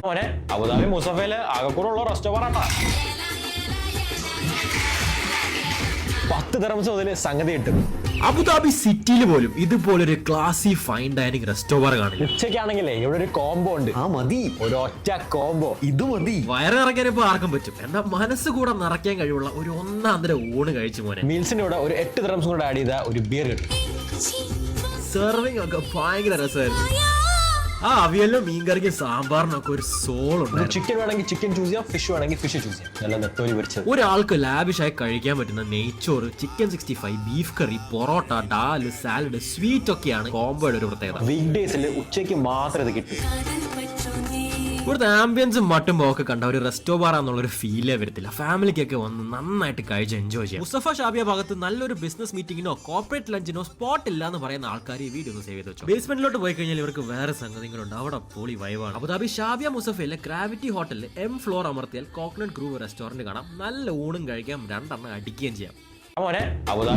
മോനെ Abu Dhabi മുസഫയില് ആകെക്കൂടുള്ള റെസ്റ്റോറന്റാ. 10 dirhams മുതൽ സംഗതി കിട്ടും. അബുദാബി സിറ്റിയിൽ പോലും ഇതുപോലൊരു ക്ലാസി ഫൈൻ ഡൈനിങ് റെസ്റ്റോറന്റ് കാണില്ല. ഉച്ചയ്ക്കാണെങ്കിലേ ഇവിടെ ഒരു കോംബോ ഉണ്ട്. മതി, ഒരു ഒറ്റ കോംബോ ഇത് മതി. വയറിറക്കാൻ ഇപ്പൊ ആർക്കും പറ്റും, എന്നാൽ മനസ്സ് കൂടെ നിറയ്ക്കാൻ കഴിവുള്ള ഒരു ഒന്നാന്തര ഊണ് കഴിച്ചു മോനെ. മീൽസിന്റെ കൂടെ ഒരു 8 ദിർഹംസ് കൂടെ ആഡ് ചെയ്ത ഒരു ബിയർ കിട്ടും. സെർവിങ് ഒക്കെ ഭയങ്കര രസമായിരുന്നു. ആ അവിയലിനും മീൻകറിക്കും സാമ്പാറിനൊക്കെ ഒരു സോൾ ഉണ്ട്. ചിക്കൻ വേണമെങ്കിൽ ചിക്കൻ ചൂസ് ചെയ്യാം, ഫിഷ് വേണമെങ്കിൽ ഫിഷ് ചൂസ് ചെയ്യാം. നല്ല നെത്തോലി പൊരിച്ചത്. ഒരാൾക്ക് ലാവിഷായി കഴിക്കാൻ പറ്റുന്ന നെയ്ച്ചോറ്, ചിക്കൻ 65, ബീഫ് കറി, പൊറോട്ട, ഡാല്, സാലഡ്, സ്വീറ്റ് ഒക്കെയാണ് കോംബോയുടെ ഒരു പ്രത്യേകത. വീക്ക് ഡേയ്സിൽ ഉച്ചയ്ക്ക് മാത്രം ഇത് കിട്ടും. ഇവിടുത്തെ ആംബിയൻസും മട്ടും ഒക്കെ കണ്ട ഒരു റെസ്റ്റോ ബാർ എന്നുള്ളൊരു ഫീലേ വരത്തില്ല. ഫാമിലിക്കൊക്കെ വന്ന് നന്നായിട്ട് കഴിച്ച് എൻജോയ് ചെയ്യാം. മുസ്തഫ ഷാബിയ ഭാഗത്ത് നല്ലൊരു ബിസിനസ് മീറ്റിംഗിനോ കോർപ്പറേറ്റ് ലഞ്ചിനോ സ്പോട്ട് ഇല്ല എന്ന് പറയുന്ന ആൾക്കാർ ഈ വീഡിയോ ഒന്ന് സേവ് ചെയ്ത് വെച്ചു. ബേസ്മെന്റിലോട്ട് പോയി കഴിഞ്ഞാൽ ഇവർക്ക് വേറെ സംഗതികളുണ്ട്. അവിടെ പൊളി വൈവാണ്. അബുദാബി ഷാബിയ മുസഫയിലെ ഗ്രാവിറ്റി ഹോട്ടലിൽ M ഫ്ലോർ അമർത്തിയാൽ കോക്കനട്ട് ഗ്രൂവ് റെസ്റ്റോറന്റ് കാണാം. നല്ല ഊണും കഴിക്കാം, 2 എണ്ണം അടിക്കുകയും ചെയ്യാം. മോനെ അബുദാബി